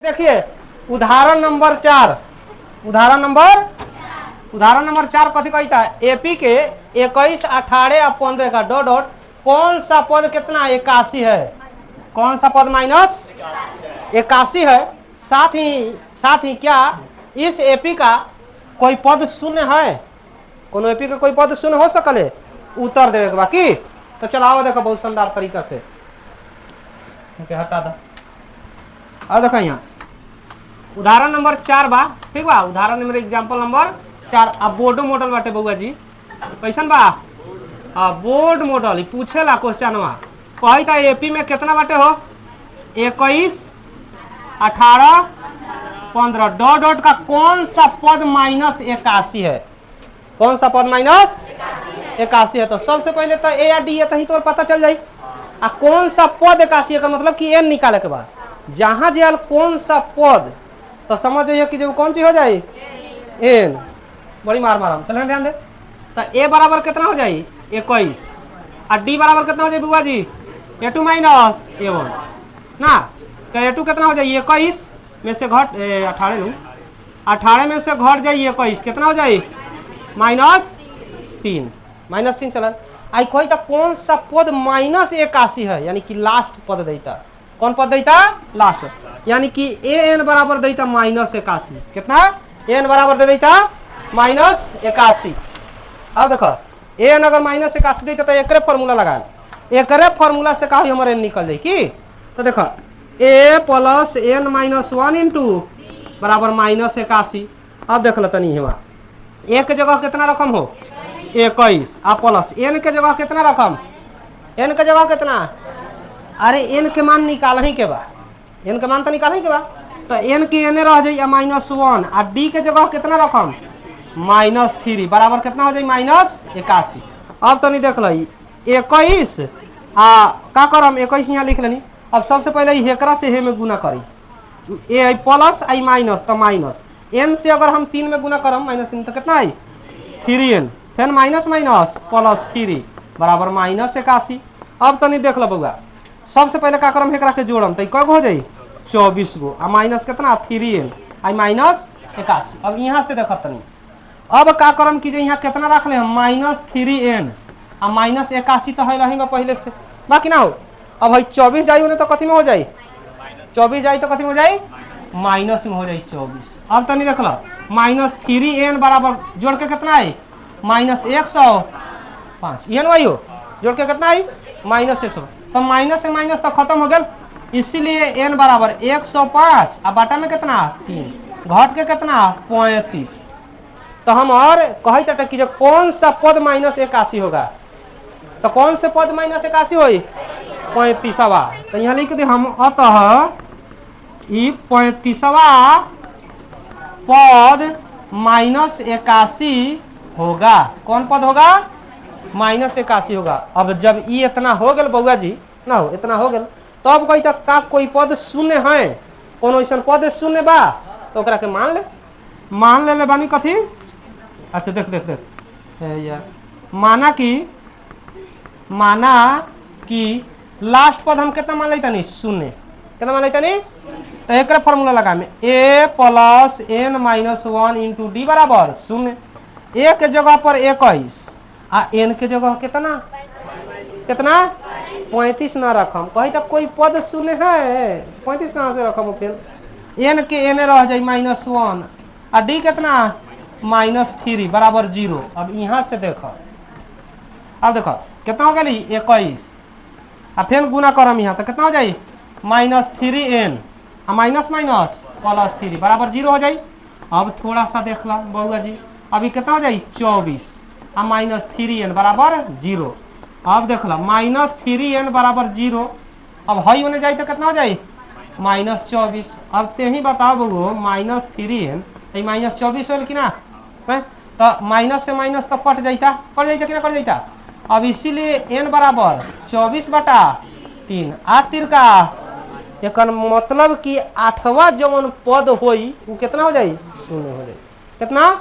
देखिए उदाहरण नंबर 4 उदाहरण नंबर 4 कथी कहता है एपी के 21, 18 और 15 का डॉट डॉट कौन सा पद कितना 81 है, कौन सा पद माइनस 81 है। साथ ही क्या इस एपी का कोई पद शून्य है, कोनो एपी का कोई पद शून्य हो सकले उत्तर देवे के बाकी। तो चलाओ देखो बहुत शानदार तरीका से हटा दो। अब देखो यहाँ उदाहरण नंबर 4 बा, ठीक बा। उदाहरण नंबर एग्जाम्पल नंबर 4 अब बोर्ड मॉडल बाटे बउआ जी कैसन बा। बोर्ड मॉडल पूछेला क्वेश्चन कही था एपी में कितना बाटे हो 21, 18, 15 डॉट डॉट का कौन सा पद माइनस 81 है, कौन सा पद माइनस 81 है। तो सबसे पहले तो ए या डी है तो तो पता चल जाए कौन सा पद 81 है का मतलब कि एन निकाले के बाद जहां जेल कौन सा पद तो समझ जाइए कि जब कौन सी हो जाए एन। बड़ी मार चलो ध्यान दे। तो ए बराबर कितना हो जाए 21 और डी बराबर कितना हो जाए बुआ जी ए2 माइनस ए1 ना। तो ए2 कितना हो जाए 21 में से घट 18 में से घट जाए 21 कितना हो जाए -3 चलन। आई कोई तो कौन सा पद -81 है यानी कि लास्ट पद देता, कौन पद देता लास्ट, यानी कि ए एन बराबर देता -81 कितना एन बराबर दे देता -81। अब देखो ए एन अगर -81 देता तो एक फॉर्मूला लगा, एक फॉर्मूला से कहा हमारे एन निकल जाए की। तो देखो ए प्लस एन -1 इंटू बराबर -81। अब देख लो तनी ए के जगह कितना रकम हो 21 आ प्लस एन के जगह कितना रकम, एन के जगह कितना, अरे एन के मान निकाल ही के बा, एन के मान तो निकाल ही के बा। तो एन के एन रह जाए -1 और डी के जगह कितना रकम -3 बराबर कितना हो जाए -81। अब तो नहीं देख लो 21 का करम 21 यहाँ लिख लेनी। अब सबसे पहले हेकरा से हे में गुना करी ए प्लस आई माइनस तो माइनस एन से अगर हम 3 में गुना करम -3 तो कितना आई 3n फिर माइनस माइनस प्लस 3 बराबर -81। अब तो नहीं देख लो बउआ सबसे पहले का करम हेकरा के जोड़म तो कगो हो जाए 24 गो आ माइनस कितना 3n आई -81। अब यहाँ से देख तनी अब का करम कीजिए यहाँ कितना रख ले हम -3n आ -81 तो है रही पहले से बाकी ना हो। अब भाई 24 जाई तो कथी में हो जाए 24 जाई तो कथी में हो जाए माइनस में हो जाए 24। अब तो नहीं देख लो -3n बराबर जोड़ के कितना आई -105 ये ना हो जोड़ के कितना आई -100। तो माइनस से माइनस तो खत्म हो गया, इसीलिए n बराबर 105 और बाटा में कितना 3 घट के कितना 35। तो हम और कही था कि जब कौन सा पद -81 होगा तो कौन से पद -81 हो 35वां। तो यहाँ लिख दे हम अतः 35वां पद -81 होगा, कौन पद होगा -81 होगा। अब जब ये इतना हो गल बउआ जी ना हो इतना हो गल तब तो कही तक का कोई पद शून्य है, कोनो ऐसा पद शून्य बा तो ओकरा के मान ले बानी कथी। अच्छा देख देख देख यार माना कि लास्ट पद हम कितना मान लेता नहीं शून्य, कितना मान लेता नहीं। तो एक फॉर्मूला लगा में ए प्लस एन -1 इंटू डी बराबर 0। ए के जगह पर 21 आ एन के जगह कितना 35 ना रखम कही तो कोई पद शून्य है 35 कहाँ से रखम फिर एन के एन रह जाए -1 आ डी कितना -3 बराबर 0। अब यहाँ से देखो अब देखो कितना हो गई 21 आ फिर गुना करम यहाँ तो कितना हो जाए -3n आ माइनस माइनस प्लस 3 बराबर 0 हो जाए। अब थोड़ा सा देख लो बउआ जी अभी कितना हो जाए 24 आ -3n बराबर 0। अब देख लो -3n बराबर 0। अब हई होने जाए तो कितना हो जाए -24। अब ते ही बताओ बउओ -3n -24 हो कि ना तो माइनस से माइनस तो कट जाता कि ना कट जाता। अब इसीलिए n बराबर 24/3 8 3 का एक मतलब कि 8वां जवन पद होई वो कितना हो जाए 0 हो जाए, कितना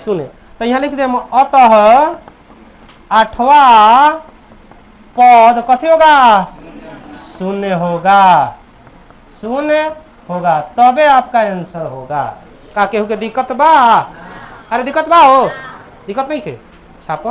0। तो यहाँ लिख दे अतः 8वां पद कथी होगा 0 होगा 0। होगा, तबे आपका आंसर होगा। का केहू के दिक्कत बा? अरे दिक्कत बा हो, दिक्कत नहीं के छापो।